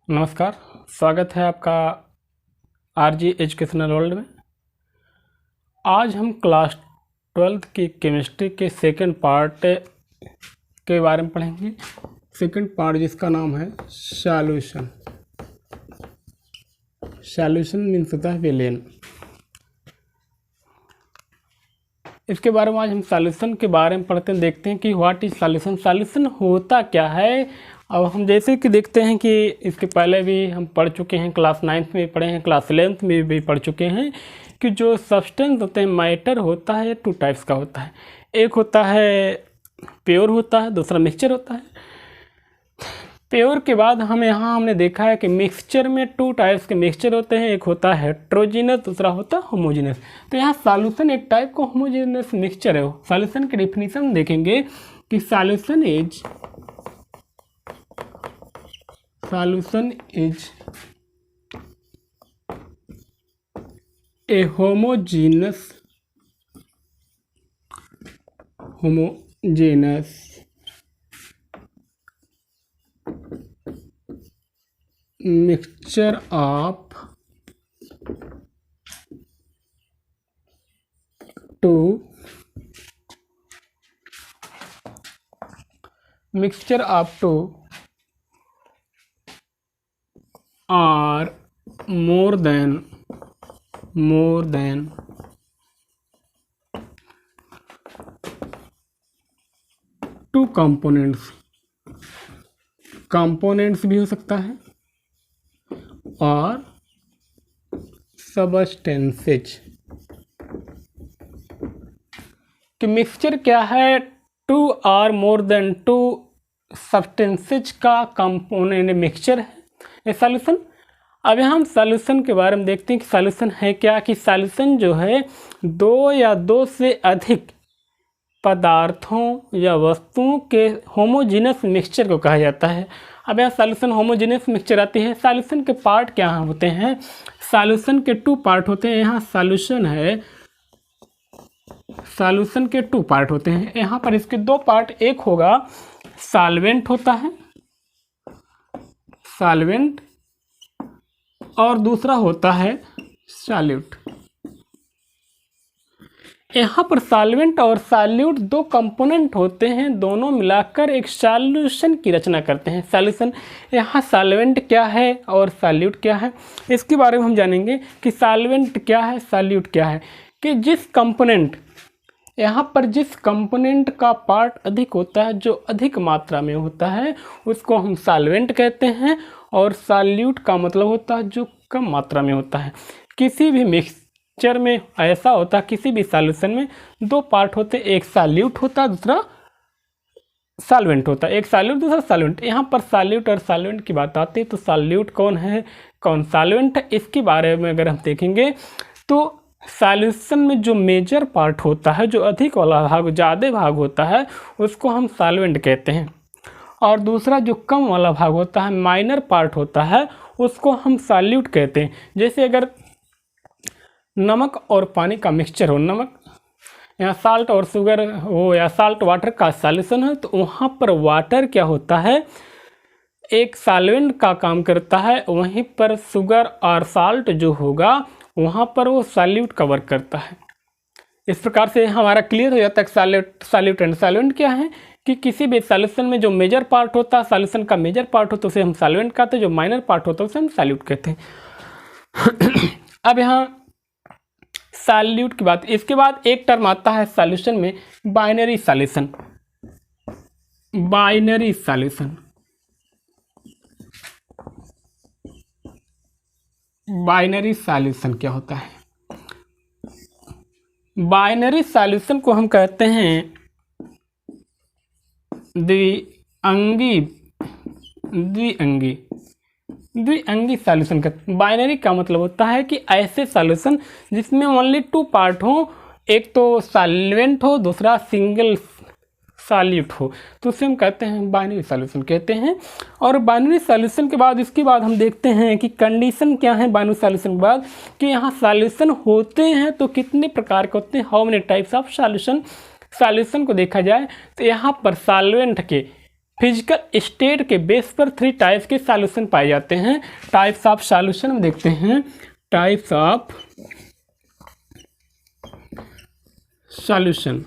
नमस्कार। स्वागत है आपका आरजी एजुकेशनल वर्ल्ड में। आज हम क्लास 12th की केमिस्ट्री के सेकंड पार्ट के बारे में पढ़ेंगे। सेकंड पार्ट जिसका नाम है सॉल्यूशन। सॉल्यूशन मीन्स होता है विलेन। इसके बारे में आज हम सॉल्यूशन के बारे में पढ़ते हैं, देखते हैं कि व्हाट इज सॉल्यूशन, सॉल्यूशन होता क्या है। अब हम जैसे कि देखते हैं कि इसके पहले भी हम पढ़ चुके हैं, क्लास 9th में भी पढ़े हैं, क्लास 11th में भी पढ़ चुके हैं कि जो सब्सटेंस होते हैं, मैटर होता है, टू टाइप्स का होता है। एक होता है प्योर होता है, दूसरा मिक्सचर होता है। प्योर के बाद हमने देखा है कि मिक्सचर में टू टाइप्स के मिक्सचर होते हैं, एक होता है हेट्रोजीनस, दूसरा होता है होमोजीनस। तो यहाँ सॉल्यूशन एक टाइप का होमोजीनस मिक्सचर है। सॉल्यूशन की डेफिनेशन देखेंगे कि solution is a homogeneous mixture of two or more than two components भी हो सकता है और सबस्टेंसेज। कि मिक्सचर क्या है, टू और मोर देन टू सब्सटेंसेज का कंपोनेंट मिक्सचर है ये सॉल्यूशन। अब हम सॉल्यूशन के बारे में देखते हैं कि सॉल्यूशन है क्या। कि सॉल्यूशन जो है दो या दो से अधिक पदार्थों या वस्तुओं के होमोजीनस मिक्सचर को कहा जाता है। अब यहाँ सॉल्यूशन होमोजीनस मिक्सचर आती है। सॉल्यूशन के पार्ट क्या होते हैं, सॉल्यूशन के टू पार्ट होते हैं। यहाँ सॉल्यूशन है, सॉल्यूशन के टू पार्ट होते हैं। यहाँ पर इसके दो पार्ट, एक होगा सॉल्वेंट होता है, सॉल्वेंट, और दूसरा होता है सॉल्यूट। यहाँ पर सॉल्वेंट और सॉल्यूट दो कंपोनेंट होते हैं, दोनों मिलाकर एक सॉल्यूशन की रचना करते हैं। सॉल्यूशन, यहाँ सॉल्वेंट क्या है और सॉल्यूट क्या है, इसके बारे में हम जानेंगे कि सॉल्वेंट क्या है, सॉल्यूट क्या है। कि जिस कंपोनेंट, यहाँ पर जिस कंपोनेंट का पार्ट अधिक होता है, जो अधिक मात्रा में होता है, उसको हम सॉल्वेंट कहते हैं। और सॉल्यूट का मतलब होता है जो कम मात्रा में होता है। किसी भी मिक्सचर में ऐसा होता है, किसी भी सॉल्यूशन में दो पार्ट होते, एक सॉल्यूट होता है, दूसरा सॉल्वेंट होता है। एक सॉल्यूट, दूसरा सॉल्वेंट। यहाँ पर सॉल्यूट और सॉल्वेंट की बात आती है तो सॉल्यूट कौन है, कौन सॉल्वेंट है, इसके बारे में अगर हम देखेंगे तो सॉल्यूशन में जो मेजर पार्ट होता है, जो अधिक वाला भाग, ज़्यादा भाग होता है, उसको हम सॉल्वेंट कहते हैं। और दूसरा जो कम वाला भाग होता है, माइनर पार्ट होता है, उसको हम सॉल्यूट कहते हैं। जैसे अगर नमक और पानी का मिक्सचर हो, नमक या साल्ट और शुगर हो, या साल्ट वाटर का सॉल्यूशन है, तो वहाँ पर वाटर क्या होता है, एक सॉल्वेंट का काम करता है, वहीं पर शुगर और साल्ट जो होगा वहाँ पर वो सॉल्यूट का वर्क करता है। इस प्रकार से हमारा क्लियर हो जाता है सॉल्यूट एंड सॉल्वेंट क्या है। कि किसी भी सॉल्यूशन में जो मेजर पार्ट होता है, सॉल्यूशन का मेजर पार्ट होता है, उसे हम सॉल्वेंट कहते हैं, जो माइनर पार्ट होता है उसे हम सॉल्यूट कहते हैं। अब यहाँ सॉल्यूट की बात, इसके बाद एक टर्म आता है सॉल्यूशन में, binary solution. Binary solution, binary solution क्या होता है, बाइनरी सॉल्यूशन को हम कहते हैं द्विअंगी सॉल्यूशन का। बाइनरी का मतलब होता है कि ऐसे सॉल्यूशन जिसमें ओनली टू पार्ट हो, एक तो सॉल्वेंट हो, दूसरा सिंगल सॉल्यूट हो, तो उसे हम कहते हैं बाइनरी सॉल्यूशन कहते हैं। और बाइनरी सॉल्यूशन के बाद, इसके बाद हम देखते हैं कि कंडीशन क्या है बाइनरी सॉल्यूशन के बाद, कि यहाँ सॉल्यूशन होते हैं तो कितने प्रकार के होते हैं, how many types of solution. Solution को देखा जाए तो यहाँ पर सॉल्वेंट के फिजिकल स्टेट के बेस पर 3 टाइप्स के सॉल्यूशन पाए जाते हैं। टाइप्स ऑफ सॉल्यूशन में देखते हैं, types of solution,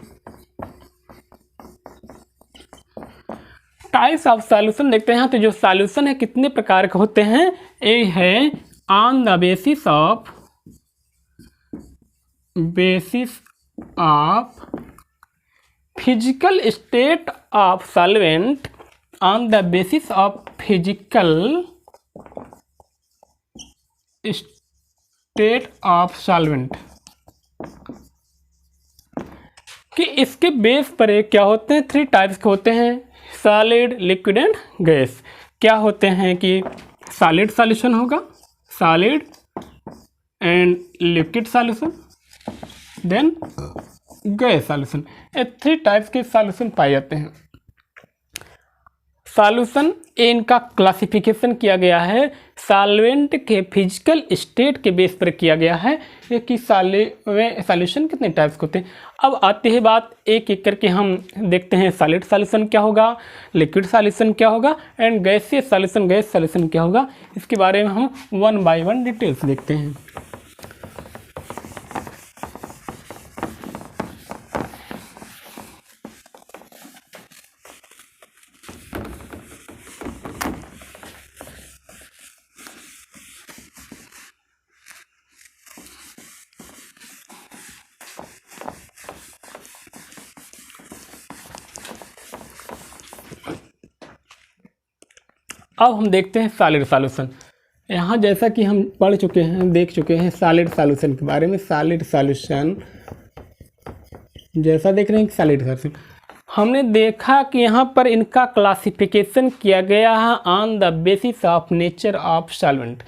types of solution देखते हैं। तो जो सॉल्यूशन है कितने प्रकार के होते हैं, ए है on the basis of physical state of solvent, on the basis of physical state of solvent, कि इसके बेस पर एक क्या होते हैं, 3 टाइप्स के होते हैं, सॉलिड, लिक्विड एंड गैस। क्या होते हैं कि सॉलिड सॉल्यूशन होगा, solid and liquid solution, then gas solution. ये 3 टाइप्स के सॉल्यूशन पाए जाते हैं। सॉल्यूशन इनका क्लासिफिकेशन किया गया है सॉल्वेंट के फिजिकल स्टेट के बेस पर किया गया है कि सॉल्यूशन कितने टाइप्स के होते हैं। अब आती है बात, एक एक करके हम देखते हैं सॉलिड सॉल्यूशन क्या होगा, लिक्विड सॉल्यूशन क्या होगा and gaseous solution, gas solution क्या होगा। इसके बारे में हम 1 बाय 1 डिटेल्स देखते हैं। अब हम देखते हैं सॉलिड सॉल्यूशन। यहाँ जैसा कि हम पढ़ चुके हैं, देख चुके हैं सॉलिड सॉल्यूशन के बारे में। सॉलिड सॉल्यूशन जैसा देख रहे हैं सॉलिड सॉल्यूशन, हमने देखा कि यहाँ पर इनका क्लासिफिकेशन किया गया है on the basis of nature of solvent.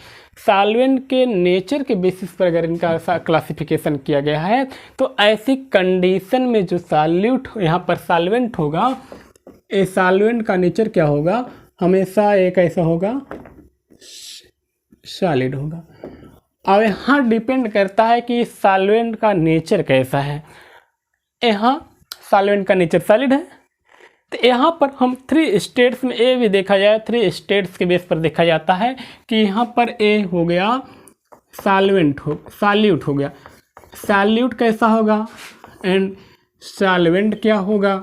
Solvent के नेचर के बेसिस पर अगर इनका क्लासिफिकेशन किया गया है तो ऐसी कंडीशन में जो सॉल्यूट यहाँ पर सॉल्वेंट होगा, ये सॉल्वेंट का नेचर क्या होगा, हमेशा एक ऐसा होगा सॉलिड होगा। अब यहाँ डिपेंड करता है कि सॉल्वेंट का नेचर कैसा है। यहाँ सॉल्वेंट का नेचर सॉलिड है, तो यहाँ पर हम 3 स्टेट्स में ए भी देखा जाए, 3 स्टेट्स के बेस पर देखा जाता है कि यहाँ पर ए हो गया सॉल्यूट हो गया। सॉल्यूट कैसा होगा एंड सॉल्वेंट क्या होगा।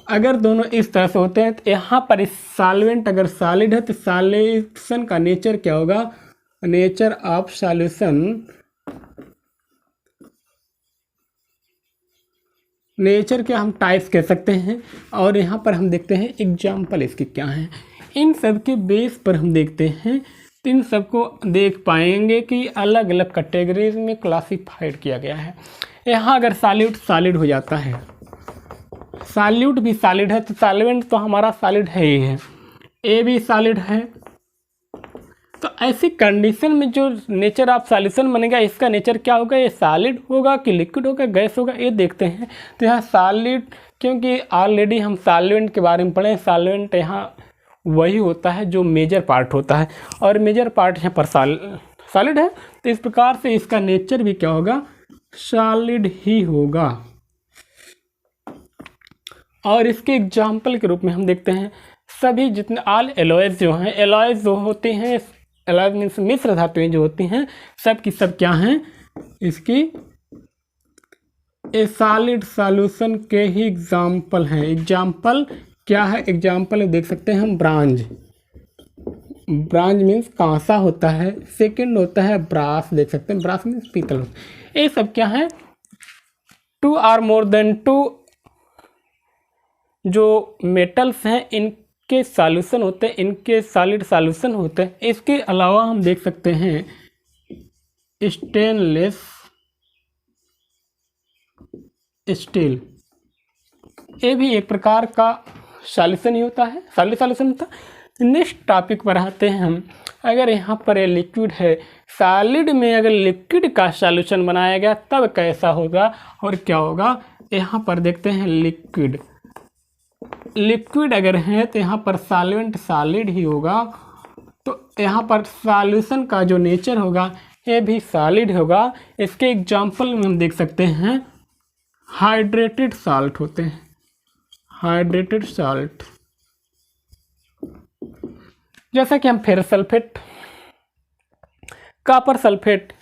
अगर दोनों इस तरह से होते हैं तो यहाँ पर इस सॉल्वेंट अगर सॉलिड है तो सॉल्यूशन का नेचर क्या होगा, नेचर ऑफ सॉल्यूशन, नेचर के हम टाइप्स कह सकते हैं। और यहाँ पर हम देखते हैं एग्जाम्पल इसके क्या हैं। इन सब के बेस पर हम देखते हैं तो इन सबको देख पाएंगे कि अलग अलग कैटेगरीज में क्लासिफाइड किया गया है। यहाँ अगर सॉलिड हो जाता है, सॉल्यूट भी सॉलिड है तो सॉल्वेंट तो हमारा सॉलिड है ही है, ए भी सॉलिड है। तो ऐसी कंडीशन में जो नेचर ऑफ सॉल्यूशन बनेगा, इसका नेचर क्या होगा, ये सॉलिड होगा कि लिक्विड होगा, गैस होगा, ये देखते हैं। तो यहाँ सॉलिड, क्योंकि ऑलरेडी हम सॉल्वेंट के बारे में पढ़े, सॉल्वेंट यहाँ वही होता है जो मेजर पार्ट होता है और मेजर पार्ट यहाँ पर सॉलिड है। तो इस प्रकार से इसका नेचर भी क्या होगा, सॉलिड ही होगा। और इसके एग्जाम्पल के रूप में हम देखते हैं सभी जितने ऑल एलॉयज जो हैं, एलॉयज जो होते हैं, एलॉयज मीन्स मिश्र धातुएं जो होती हैं, सब की सब क्या हैं, इसकी ए सॉलिड सॉल्यूशन के ही एग्जाम्पल हैं। एग्जाम्पल क्या है, एग्जाम्पल देख सकते हैं हम, ब्रांज, ब्रांज मीन्स कांसा होता है, सेकंड होता है ब्रास, देख सकते हैं ब्रास मीन्स पीतल। ये सब क्या है, 2 और मोर देन 2 जो मेटल्स हैं इनके सॉल्यूशन होते हैं, इनके सॉलिड सॉल्यूशन होते हैं। इसके अलावा हम देख सकते हैं स्टेनलेस स्टील, ये भी एक प्रकार का सॉल्यूशन ही होता है, सॉलिड सॉल्यूशन होता है। नेक्स्ट टॉपिक पर आते हैं हम। अगर यहाँ पर ये लिक्विड है, सॉलिड में अगर लिक्विड का सॉल्यूशन बनाया गया तब कैसा होगा और क्या होगा, यहाँ पर देखते हैं लिक्विड। लिक्विड अगर है तो यहाँ पर सॉल्वेंट सॉलिड ही होगा, तो यहाँ पर सॉल्यूशन का जो नेचर होगा ये भी सॉलिड होगा। इसके एग्जाम्पल में हम देख सकते हैं हाइड्रेटेड साल्ट होते हैं, हाइड्रेटेड साल्ट, जैसा कि हम ferrous sulphate, copper sulphate,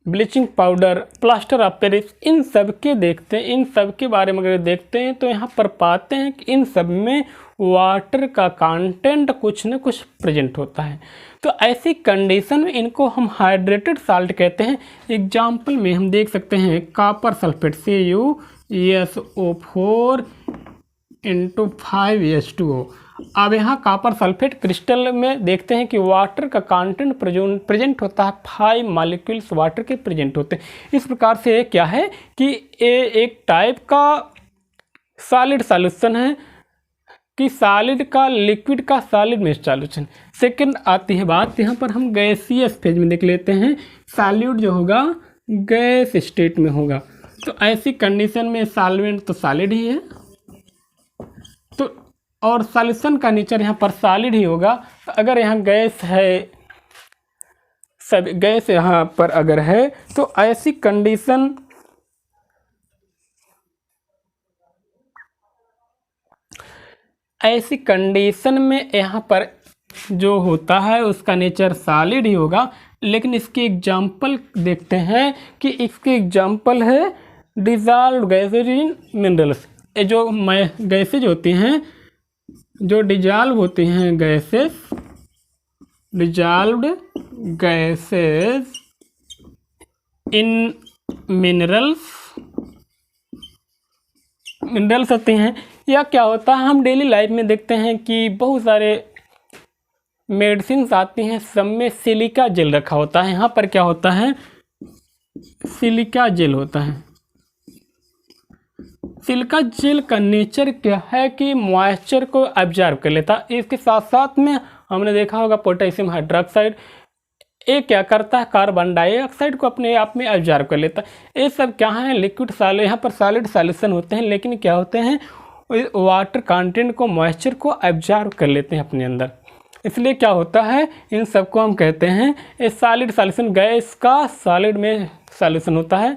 bleaching powder, plaster of Paris, इन सब के देखते हैं, इन सब के बारे में अगर देखते हैं तो यहाँ पर पाते हैं कि इन सब में वाटर का कंटेंट कुछ न कुछ प्रेजेंट होता है। तो ऐसी कंडीशन में इनको हम हाइड्रेटेड साल्ट कहते हैं। एग्जाम्पल में हम देख सकते हैं कॉपर सल्फेट CuSO4 × 5H2O। अब यहाँ कॉपर सल्फेट क्रिस्टल में देखते हैं कि वाटर का कंटेंट प्रेजेंट होता है, 5 मॉलिक्यूल्स वाटर के प्रेजेंट होते हैं। इस प्रकार से ये क्या है कि ये एक टाइप का सॉलिड सॉल्यूशन है कि सॉलिड का लिक्विड का सॉलिड में सॉल्यूशन। सेकंड आती है बात, यहाँ पर हम गैसियस फेज में देख लेते हैं। सॉल्यूट जो होगा गैस स्टेट में होगा, तो ऐसी कंडीशन में सॉल्वेंट तो सॉलिड ही है, तो और सॉल्यूशन का नेचर यहाँ पर सॉलिड ही होगा। अगर यहाँ गैस है, सब गैस यहाँ पर अगर है, तो ऐसी कंडीशन में यहाँ पर जो होता है उसका नेचर सॉलिड ही होगा। लेकिन इसके एग्जाम्पल देखते हैं कि इसके एग्जाम्पल है डिजॉल्व्ड गैसेज इन मिनरल्स। ये जो गैसेज होती हैं, जो डिजॉल्व होती हैं gases, dissolved gases in minerals होती हैं। या क्या होता है, हम डेली लाइफ में देखते हैं कि बहुत सारे मेडिसिन्स आती हैं, सब में सिलिका जेल रखा होता है। यहाँ पर क्या होता है, सिलिका जेल होता है। सिलिका जेल का नेचर क्या है कि मॉइस्चर को एब्जॉर्ब कर लेता है। इसके साथ साथ में हमने देखा होगा पोटेशियम हाइड्रोक्साइड, ये क्या करता है, कार्बन डाइऑक्साइड को अपने आप में एब्जॉर्ब कर लेता है। ये सब क्या है, लिक्विड सॉलिड, यहाँ पर सॉलिड सॉल्यूशन होते हैं, लेकिन क्या होते हैं, वाटर कंटेंट को, मॉइस्चर को एब्जॉर्ब कर लेते हैं अपने अंदर। इसलिए क्या होता है, इन सबको हम कहते हैं ये सॉलिड सॉल्यूशन। गैस का सॉलिड में सॉल्यूशन होता है,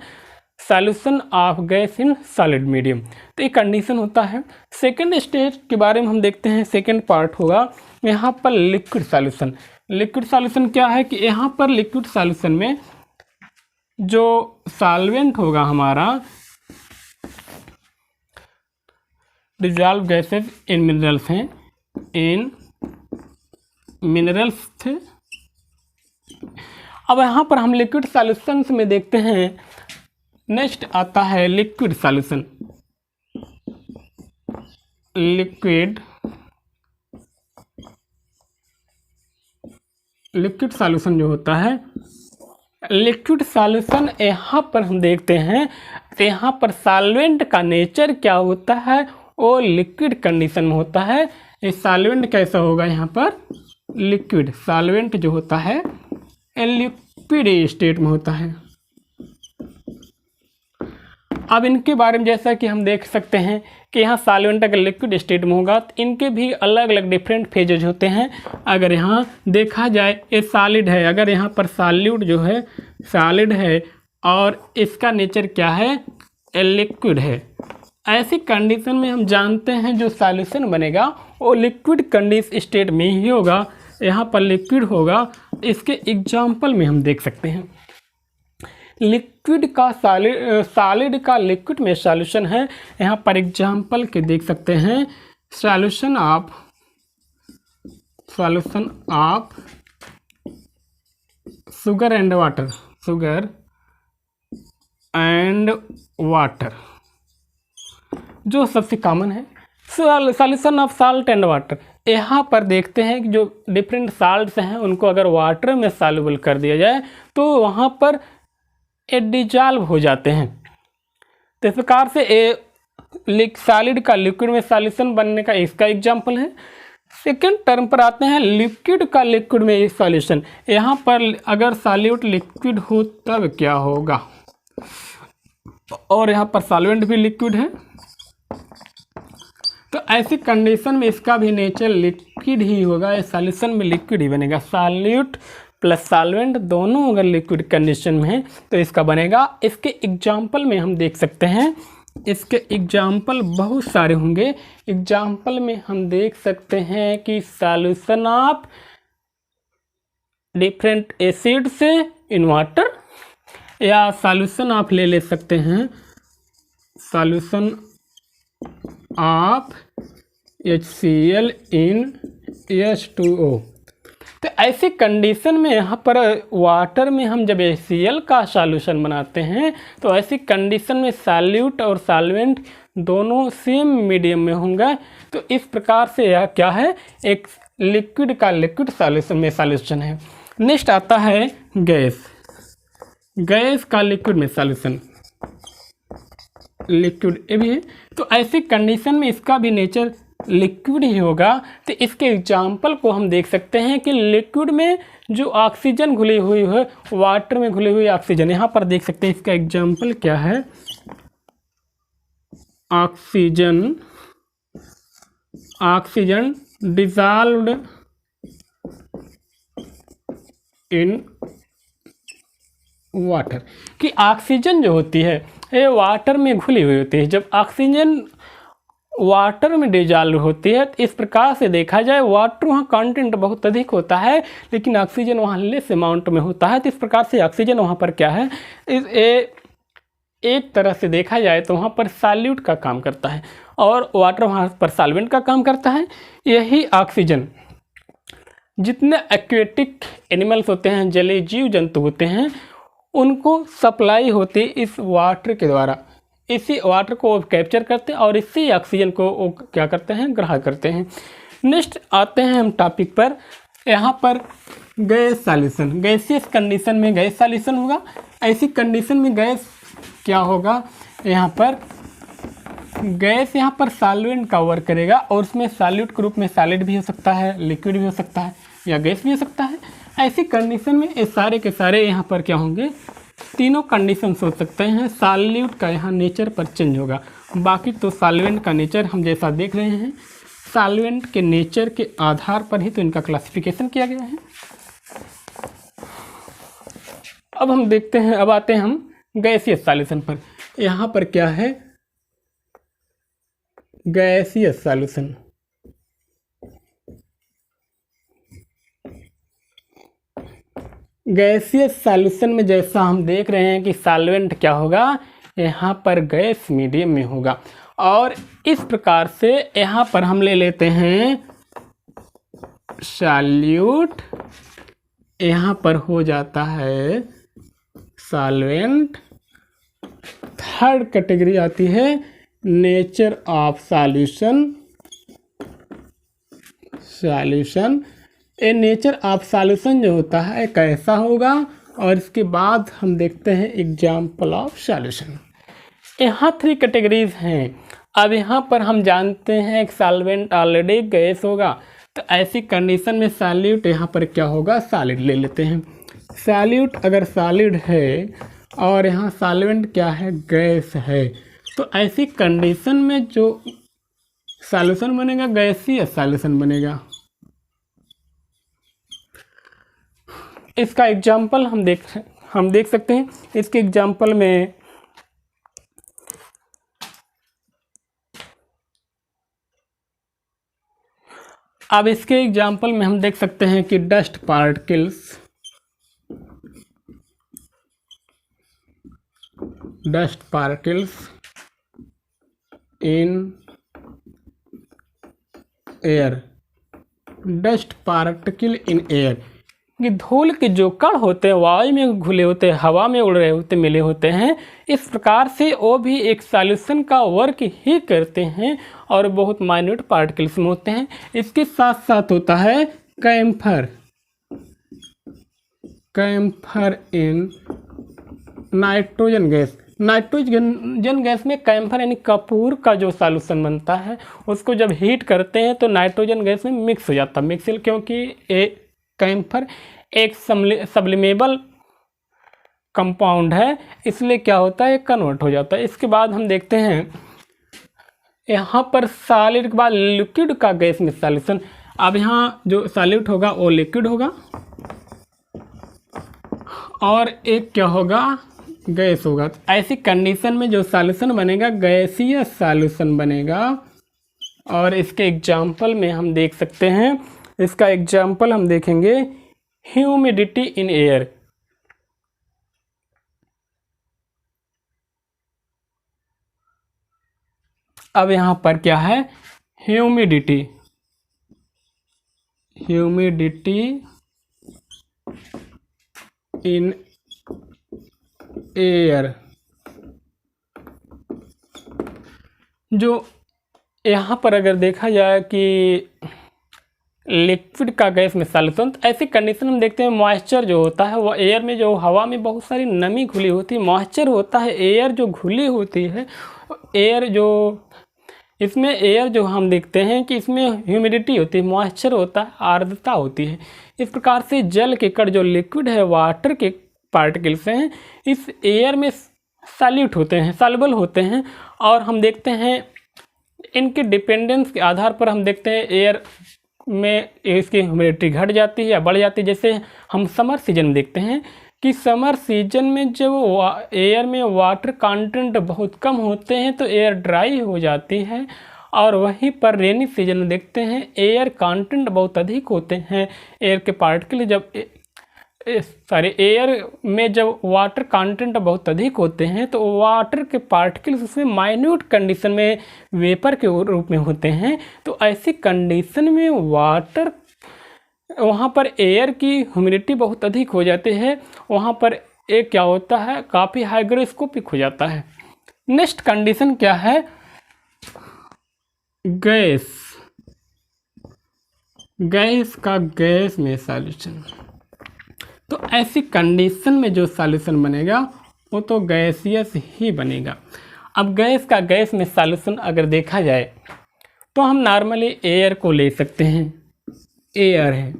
solution of gas in solid medium. तो ये कंडीशन होता है। सेकंड स्टेज के बारे में हम देखते हैं, सेकंड पार्ट होगा यहाँ पर लिक्विड सॉल्यूशन। लिक्विड सॉल्यूशन क्या है कि यहाँ पर लिक्विड सॉल्यूशन में जो सॉल्वेंट होगा हमारा, डिजॉल्व गैसेज इन मिनरल्स हैं, इन मिनरल्स थे। अब यहाँ पर हम लिक्विड सॉल्यूशंस में देखते हैं, नेक्स्ट आता है लिक्विड सॉल्यूशन। लिक्विड सॉल्यूशन जो होता है, लिक्विड सॉल्यूशन यहाँ पर हम देखते हैं, तो यहाँ पर सॉल्वेंट का नेचर क्या होता है, वो लिक्विड कंडीशन में होता है। ये सॉल्वेंट कैसा होगा, यहाँ पर लिक्विड सॉल्वेंट जो होता है लिक्विड स्टेट में होता है। अब इनके बारे में जैसा कि हम देख सकते हैं कि यहाँ सॉल्वेंट अगर लिक्विड स्टेट में होगा तो इनके भी अलग अलग डिफरेंट फेजेज होते हैं। अगर यहाँ देखा जाए ये सॉलिड है, अगर यहाँ पर सॉल्यूट जो है सॉलिड है और इसका नेचर क्या है, लिक्विड है, ऐसी कंडीशन में हम जानते हैं जो सॉल्यूशन बनेगा वो लिक्विड कंडीशन स्टेट में ही होगा। यहाँ पर लिक्विड होगा। इसके एग्जाम्पल में हम देख सकते हैं, लिक्विड का सॉलिड का लिक्विड में सॉल्यूशन है। यहाँ पर एग्जाम्पल के देख सकते हैं, solution of sugar and water, जो सबसे कॉमन है। Solution of salt and water, यहाँ पर देखते हैं कि जो डिफरेंट साल्ट्स हैं उनको अगर वाटर में सॉल्युबल कर दिया जाए तो वहाँ पर ये डिजॉल्व हो जाते हैं। तो इस प्रकार से ये सॉलिड का लिक्विड में सॉल्यूशन बनने का इसका एग्जाम्पल है। सेकेंड टर्म पर आते हैं लिक्विड का लिक्विड में सॉल्यूशन। यहाँ पर अगर सॉल्यूट लिक्विड हो तब क्या होगा, और यहाँ पर सॉल्वेंट भी लिक्विड है, तो ऐसी कंडीशन में इसका भी नेचर लिक्विड ही होगा। ये सॉल्यूशन में लिक्विड ही बनेगा। सॉल्यूट प्लस सॉल्वेंट दोनों अगर लिक्विड कंडीशन में है तो इसका बनेगा। इसके एग्जाम्पल में हम देख सकते हैं इसके एग्जाम्पल बहुत सारे होंगे। एग्जाम्पल में हम देख सकते हैं कि solution of different acids in water, या सॉल्यूशन आप ले सकते हैं solution of HCl in H2O। तो ऐसी कंडीशन में यहाँ पर वाटर में हम जब HCl का सॉल्यूशन बनाते हैं तो ऐसी कंडीशन में सॉल्यूट और सॉल्वेंट दोनों सेम मीडियम में होंगे। तो इस प्रकार से यह क्या है, एक लिक्विड का लिक्विड सॉल्यूशन में सॉल्यूशन है। नेक्स्ट आता है गैस। गैस का लिक्विड में सॉल्यूशन, लिक्विड ये भी है। तो ऐसी कंडीशन में इसका भी नेचर लिक्विड ही होगा। तो इसके एग्जाम्पल को हम देख सकते हैं कि लिक्विड में जो ऑक्सीजन घुली हुई है, वाटर में घुली हुई ऑक्सीजन, यहाँ पर देख सकते हैं। इसका एग्जाम्पल क्या है, oxygen, oxygen dissolved in water, कि ऑक्सीजन जो होती है ये वाटर में घुली हुई होती है। जब ऑक्सीजन वाटर में डिजॉल्व होती है तो इस प्रकार से देखा जाए वाटर वहाँ कंटेंट बहुत अधिक होता है लेकिन ऑक्सीजन वहाँ लेस अमाउंट में होता है। तो इस प्रकार से ऑक्सीजन वहाँ पर क्या है, एक तरह से देखा जाए तो वहाँ पर सॉल्यूट का काम करता है और वाटर वहाँ पर सॉल्वेंट का काम करता है। यही ऑक्सीजन जितने एक्वेटिक एनिमल्स होते हैं, जलीय जीव जंतु होते हैं, उनको सप्लाई होती है इस वाटर के द्वारा। इसी वाटर को कैप्चर करते हैं और इसी ऑक्सीजन को वो क्या करते हैं, ग्रहण करते हैं। नेक्स्ट आते हैं हम टॉपिक पर। यहाँ पर गैस सॉल्यूशन, गैसियस कंडीशन में गैस सॉल्यूशन होगा। ऐसी कंडीशन में गैस क्या होगा, यहाँ पर गैस यहाँ पर सॉल्वेंट का वर्क करेगा और उसमें सॉल्यूट के रूप में सॉलिड भी हो सकता है, लिक्विड भी हो सकता है या गैस भी हो सकता है। ऐसी कंडीशन में ये सारे के सारे यहाँ पर क्या होंगे, तीनों कंडीशन हो सकते हैं। सॉल्यूट का यहाँ नेचर पर चेंज होगा, बाकी तो सॉल्वेंट का नेचर हम जैसा देख रहे हैं, सॉल्वेंट के नेचर के आधार पर ही तो इनका क्लासिफिकेशन किया गया है। अब हम देखते हैं, अब आते हैं हम गैसियस सॉल्यूशन पर। यहाँ पर क्या है, गैसियस सॉल्यूशन। गैसियस सॉल्यूशन में जैसा हम देख रहे हैं कि सॉल्वेंट क्या होगा, यहाँ पर गैस मीडियम में होगा और इस प्रकार से यहाँ पर हम ले लेते हैं सॉल्यूट, यहाँ पर हो जाता है सॉल्वेंट। थर्ड कैटेगरी आती है नेचर ऑफ सॉल्यूशन। सॉल्यूशन, ये नेचर ऑफ सॉल्यूशन जो होता है कैसा होगा, और इसके बाद हम देखते हैं एग्जाम्पल ऑफ सॉल्यूशन। यहाँ 3 कैटेगरीज हैं। अब यहाँ पर हम जानते हैं एक सॉल्वेंट ऑलरेडी गैस होगा, तो ऐसी कंडीशन में सॉल्यूट यहाँ पर क्या होगा, सॉलिड ले लेते हैं। सॉल्यूट अगर सॉलिड है और यहाँ सॉल्वेंट क्या है, गैस है, तो ऐसी कंडीशन में जो सॉल्यूशन बनेगा गैसीय सॉल्यूशन बनेगा। इसका एग्जाम्पल हम देख सकते हैं। इसके एग्जाम्पल में अब इसके एग्जाम्पल में हम देख सकते हैं कि dust particles in air, dust particle in air, कि धूल के जो कण होते हैं वायु में घुले होते हैं, हवा में उड़ रहे होते, मिले होते हैं। इस प्रकार से वो भी एक सॉल्यूशन का वर्क ही करते हैं और बहुत माइन्यूट पार्टिकल्स में होते हैं। इसके साथ साथ होता है camphor in nitrogen gas. Nitrogen gas में कैम्फर यानी कपूर का जो सॉल्यूशन बनता है उसको जब हीट करते हैं तो नाइट्रोजन गैस में मिक्स हो जाता है, मिक्सिल, क्योंकि कैम्फर एक सब्लिमेबल कंपाउंड है, इसलिए क्या होता है, कन्वर्ट हो जाता है। इसके बाद हम देखते हैं यहाँ पर सॉलिड के बाद लिक्विड का गैस में सॉल्यूशन। अब यहाँ जो सॉलिड होगा वो लिक्विड होगा और एक क्या होगा, गैस होगा। तो ऐसी कंडीशन में जो सॉल्यूशन बनेगा गैसीय सॉल्यूशन बनेगा। और इसके एग्जाम्पल में हम देख सकते हैं, इसका एग्जाम्पल हम देखेंगे ह्यूमिडिटी इन एयर। अब यहाँ पर क्या है, ह्यूमिडिटी, ह्यूमिडिटी इन एयर। जो यहाँ पर अगर देखा जाए कि लिक्विड का गैस में सॉल्यूशन, तो ऐसी कंडीशन में देखते हैं मॉइस्चर जो होता है वो एयर में, जो हवा में बहुत सारी नमी घुली होती है, मॉइस्चर होता है, एयर जो घुली होती है, एयर जो इसमें एयर जो हम देखते हैं कि इसमें ह्यूमिडिटी होती है, मॉइस्चर होता है, आर्द्रता होती है। इस प्रकार से जल के कण जो लिक्विड है, वाटर के पार्टिकल्स हैं, इस एयर में सॉल्यूट होते हैं, सॉल्युबल होते हैं। और हम देखते हैं इनके डिपेंडेंस के आधार पर हम देखते हैं एयर में इसकी ह्यूमिडिटी घट जाती है या बढ़ जाती है। जैसे हम समर सीजन में देखते हैं कि समर सीजन में जब एयर में वाटर कंटेंट बहुत कम होते हैं तो एयर ड्राई हो जाती है, और वहीं पर रेनी सीजन में देखते हैं एयर कंटेंट बहुत अधिक होते हैं। एयर के पार्टिकल जब एयर में जब वाटर कंटेंट बहुत अधिक होते हैं तो वाटर के पार्टिकल्स उसमें माइन्यूट कंडीशन में वेपर के रूप में होते हैं। तो ऐसी कंडीशन में वाटर, वहाँ पर एयर की ह्यूमिडिटी बहुत अधिक हो जाती है, वहाँ पर एक क्या होता है, काफ़ी हाइग्रोस्कोपिक हो जाता है। नेक्स्ट कंडीशन क्या है, गैस, गैस का गैस में सॉल्यूशन। तो ऐसी कंडीशन में जो सॉल्यूशन बनेगा वो तो गैसियस ही बनेगा। अब गैस का गैस में सॉल्यूशन अगर देखा जाए तो हम नॉर्मली एयर को ले सकते हैं। एयर है,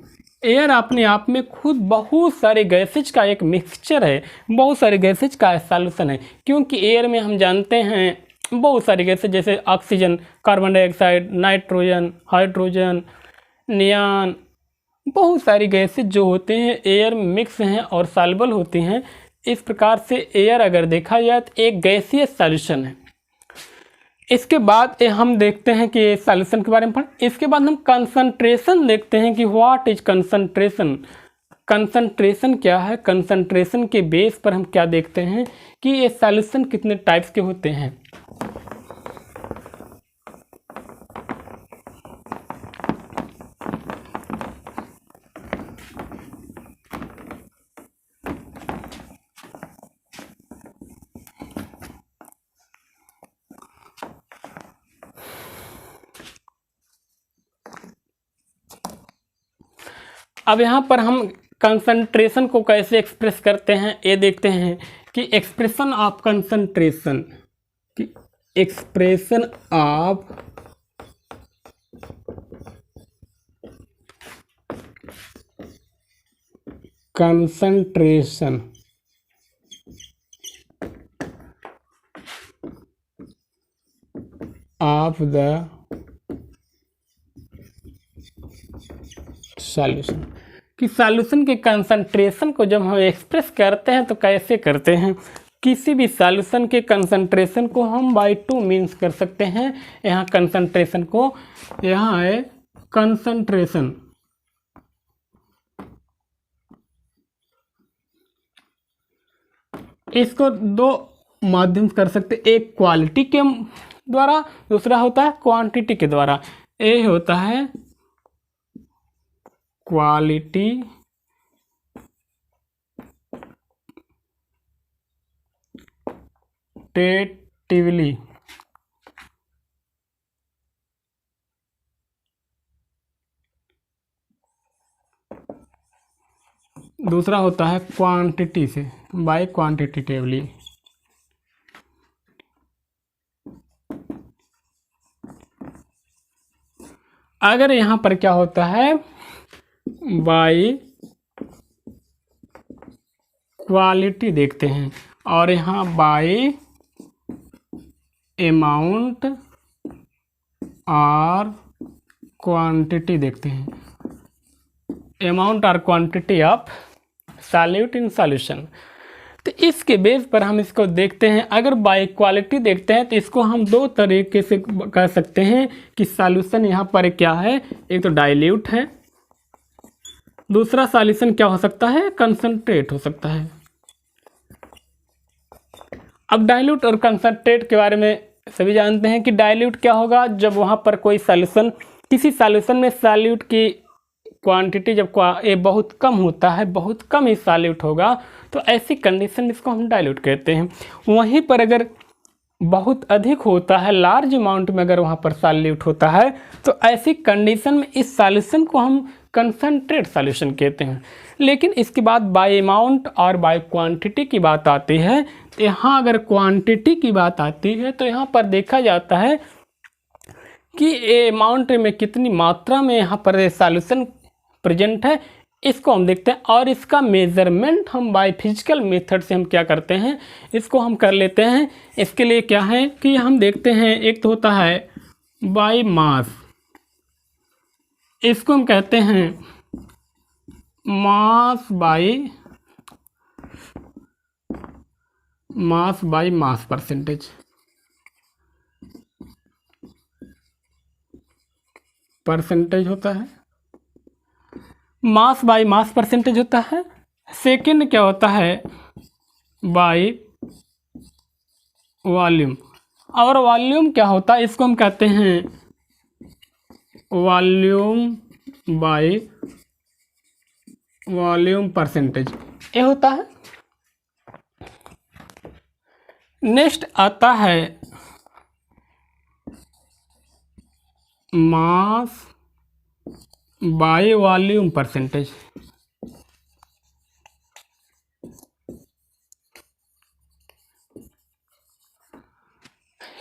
एयर अपने आप में खुद बहुत सारे गैसेज का एक मिक्सचर है, बहुत सारे गैसेज का सॉल्यूशन है। क्योंकि एयर में हम जानते हैं बहुत सारे गैसेज, जैसे oxygen, carbon dioxide, nitrogen, hydrogen, neon, बहुत सारी गैसेज जो होते हैं एयर में मिक्स हैं और सॉल्युबल होती हैं। इस प्रकार से एयर अगर देखा जाए तो एक गैसीय सॉल्यूशन है। इसके बाद हम देखते हैं कि सॉल्यूशन के बारे में पढ़ें। इसके बाद हम कंसंट्रेशन देखते हैं कि व्हाट इज कंसंट्रेशन। कंसंट्रेशन क्या है, कंसंट्रेशन के बेस पर हम क्या देखते हैं कि ये सॉल्यूशन कितने टाइप्स के होते हैं। अब यहाँ पर हम कंसंट्रेशन को कैसे एक्सप्रेस करते हैं ये देखते हैं कि एक्सप्रेशन ऑफ कंसंट्रेशन, कि expression of concentration of the solution, कि सॉल्यूशन के कंसंट्रेशन को जब हम एक्सप्रेस करते हैं तो कैसे करते हैं। किसी भी सॉल्यूशन के कंसंट्रेशन को हम बाय 2 मीन्स कर सकते हैं। यहाँ कंसंट्रेशन को, यहाँ है कंसंट्रेशन, इसको 2 माध्यम से कर सकते, एक क्वालिटी के द्वारा, दूसरा होता है क्वांटिटी के द्वारा। ए होता है क्वालिटी टेटिवली, दूसरा होता है क्वांटिटी से, बाय क्वांटिटेटिवली। अगर यहाँ पर क्या होता है, बाय क्वालिटी देखते हैं, और यहाँ बाय अमाउंट और क्वांटिटी देखते हैं, अमाउंट और quantity of solute in solution. तो इसके बेस पर हम इसको देखते हैं। अगर बाय क्वालिटी देखते हैं तो इसको हम दो तरीके से कह सकते हैं कि सॉल्यूशन यहाँ पर क्या है, एक तो डाइल्यूट है, दूसरा सॉल्यूशन क्या हो सकता है, कंसंट्रेट हो सकता है। अब डाइल्यूट और कंसंट्रेट के बारे में सभी जानते हैं कि डाइल्यूट क्या होगा, जब वहाँ पर कोई सॉल्यूशन, किसी सॉल्यूशन में सॉल्यूट की क्वांटिटी जब ये बहुत कम होता है, बहुत कम ही सॉल्यूट होगा, तो ऐसी कंडीशन इसको हम डाइल्यूट कहते हैं। वहीं पर अगर बहुत अधिक होता है, लार्ज अमाउंट में अगर वहाँ पर सॉल्यूट होता है, तो ऐसी कंडीशन में इस सॉल्यूशन को हम कंसंट्रेट सॉल्यूशन कहते हैं। लेकिन इसके बाद बाय अमाउंट और बाय क्वांटिटी की बात आती है, तो यहाँ अगर क्वांटिटी की बात आती है तो यहाँ पर देखा जाता है कि अमाउंट में कितनी मात्रा में यहाँ पर सॉल्यूशन प्रेजेंट है, इसको हम देखते हैं। और इसका मेज़रमेंट हम बाय फिजिकल मेथड से हम क्या करते हैं, इसको हम कर लेते हैं। इसके लिए क्या है कि हम देखते हैं, एक तो होता है बाय मास, इसको हम कहते हैं मास बाय मास परसेंटेज होता है, मास बाय मास परसेंटेज होता है। सेकंड क्या होता है, बाय वॉल्यूम, और वॉल्यूम क्या होता है, इसको हम कहते हैं वॉल्यूम बाय वॉल्यूम परसेंटेज, ये होता है। नेक्स्ट आता है मास बाय वॉल्यूम परसेंटेज।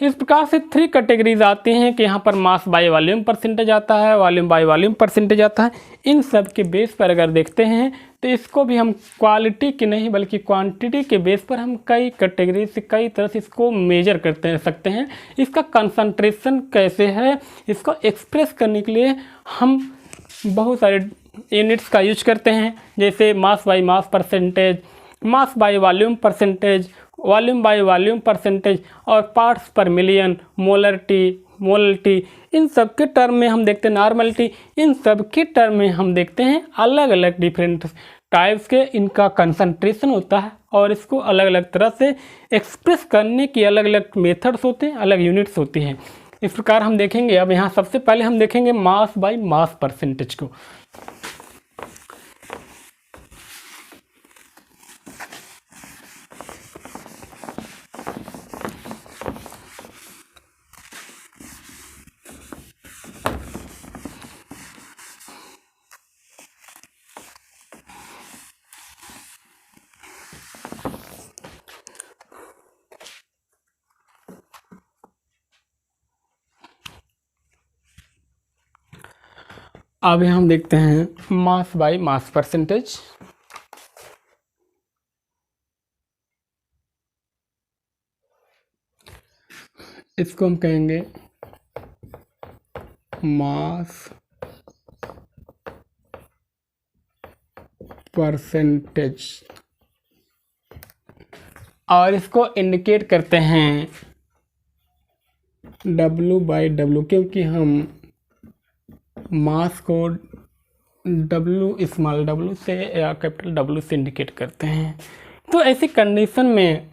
इस प्रकार से 3 कैटेगरीज आती हैं कि यहाँ पर मास बाय वॉल्यूम परसेंटेज आता है, वॉल्यूम बाय वॉल्यूम परसेंटेज आता है। इन सब के बेस पर अगर देखते हैं तो इसको भी हम क्वालिटी की नहीं बल्कि क्वांटिटी के बेस पर हम कई कैटेगरी से, कई तरह से इसको मेजर करते सकते हैं। इसका कंसंट्रेशन कैसे है, इसको एक्सप्रेस करने के लिए हम बहुत सारे यूनिट्स का यूज करते हैं, जैसे mass by mass percentage, mass by volume percentage, volume by volume percentage, और पार्ट्स पर मिलियन, मोलरिटी, इन सब के टर्म में हम देखते हैं, नॉर्मलिटी, इन सब के टर्म में हम देखते हैं अलग अलग डिफरेंट टाइप्स के इनका कंसंट्रेशन होता है, और इसको अलग अलग तरह से एक्सप्रेस करने की अलग अलग मेथड्स होते हैं, अलग यूनिट्स होती हैं। इस प्रकार हम देखेंगे। अब यहाँ सबसे पहले हम देखेंगे मास बाय मास परसेंटेज को। अब हम देखते हैं मास बाय मास परसेंटेज। इसको हम कहेंगे मास परसेंटेज, और इसको इंडिकेट करते हैं W/W, क्योंकि हम मास को स्मॉल w से या कैपिटल W से इंडिकेट करते हैं। तो ऐसी कंडीशन में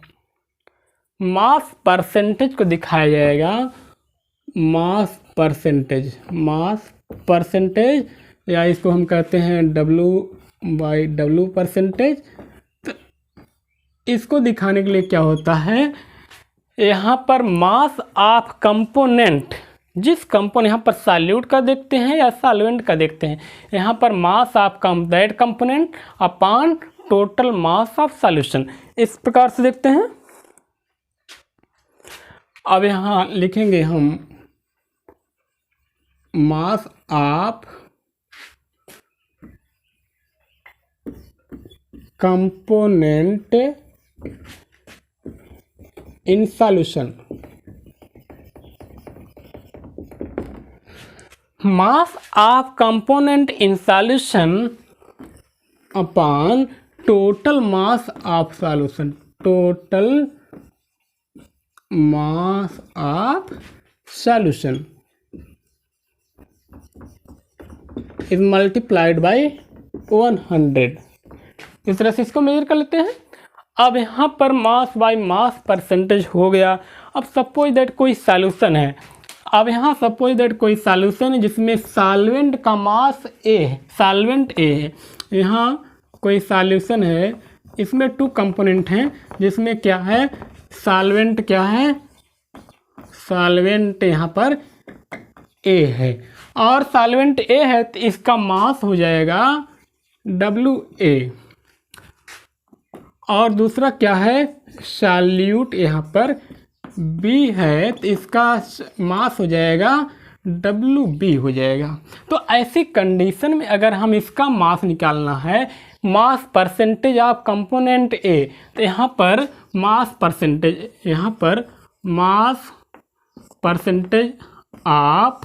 मास परसेंटेज को दिखाया जाएगा मास परसेंटेज, या इसको हम कहते हैं W/W परसेंटेज। तो इसको दिखाने के लिए क्या होता है, यहाँ पर मास ऑफ कंपोनेंट, जिस कंपोनेंट यहाँ पर सॉल्यूट का देखते हैं या सॉल्वेंट का देखते हैं, यहाँ पर mass of that component upon total mass of solution, इस प्रकार से देखते हैं। अब यहाँ लिखेंगे हम mass of component in solution, mass of component in solution upon total mass of solution, total mass of solution is multiplied by 100। इस तरह से इसको मेजर कर लेते हैं। अब यहाँ पर मास बाय मास परसेंटेज हो गया। अब सपोज दैट कोई सॉल्यूशन है, अब यहाँ सपोज दैट कोई सॉल्यूशन है जिसमें सॉल्वेंट का मास ए है, सॉल्वेंट ए है। यहाँ कोई सॉल्यूशन है, इसमें 2 कंपोनेंट हैं जिसमें क्या है, सॉल्वेंट क्या है, सॉल्वेंट यहाँ पर ए है और सॉल्वेंट ए है तो इसका मास हो जाएगा WA। और दूसरा क्या है, सॉल्यूट यहाँ पर B है तो इसका मास हो जाएगा WB हो जाएगा। तो ऐसी कंडीशन में अगर हम इसका मास निकालना है, mass percentage of component A, तो यहाँ पर मास परसेंटेज, यहाँ पर mass percentage of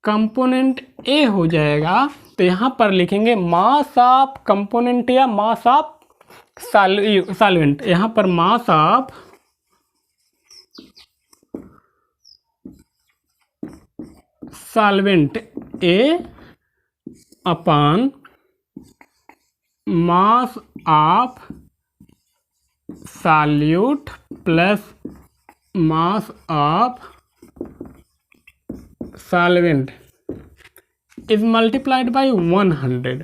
component A हो जाएगा। तो यहाँ पर लिखेंगे मास ऑफ कंपोनेंट या मास ऑफ सॉल्वेंट। यहाँ पर मास of solvent A upon mass of solute plus mass of solvent is multiplied by 100।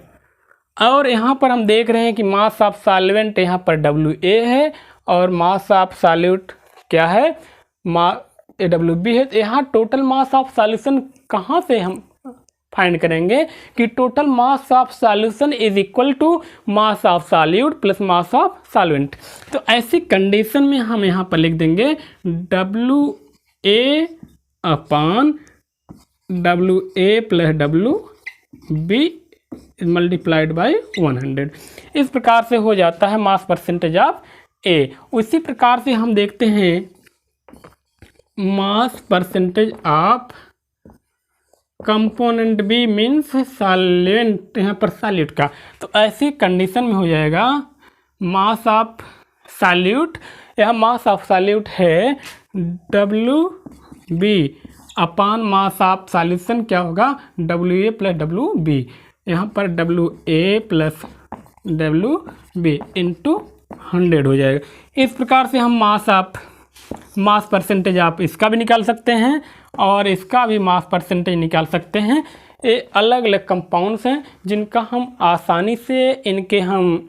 और यहाँ पर हम देख रहे हैं कि मास ऑफ सॉल्वेंट यहाँ पर WA है और मास ऑफ सॉल्यूट क्या है, WB है। तो यहाँ टोटल मास ऑफ सॉल्यूशन कहाँ से हम फाइंड करेंगे कि total mass of solution is equal to mass of solute plus mass of solvent. तो ऐसी कंडीशन में हम यहाँ पर लिख देंगे WA upon WA plus WB multiplied by 100। इस प्रकार से हो जाता है मास परसेंटेज ऑफ A। उसी प्रकार से हम देखते हैं mass percentage of component B means solvent, यहाँ पर सॉल्यूट का। तो ऐसी कंडीशन में हो जाएगा मास ऑफ सॉल्यूट, यहाँ मास ऑफ सॉल्यूट है WB upon mass of solution क्या होगा, WA प्लस WB। यहाँ पर WA प्लस WB इंटू 100 हो जाएगा। इस प्रकार से हम मास परसेंटेज आप इसका भी निकाल सकते हैं और इसका भी मास परसेंटेज निकाल सकते हैं। ये अलग अलग कंपाउंड्स हैं जिनका हम आसानी से इनके हम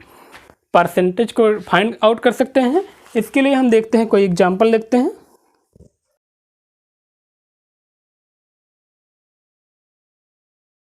परसेंटेज को फाइंड आउट कर सकते हैं। इसके लिए हम देखते हैं, कोई एग्जांपल देखते हैं।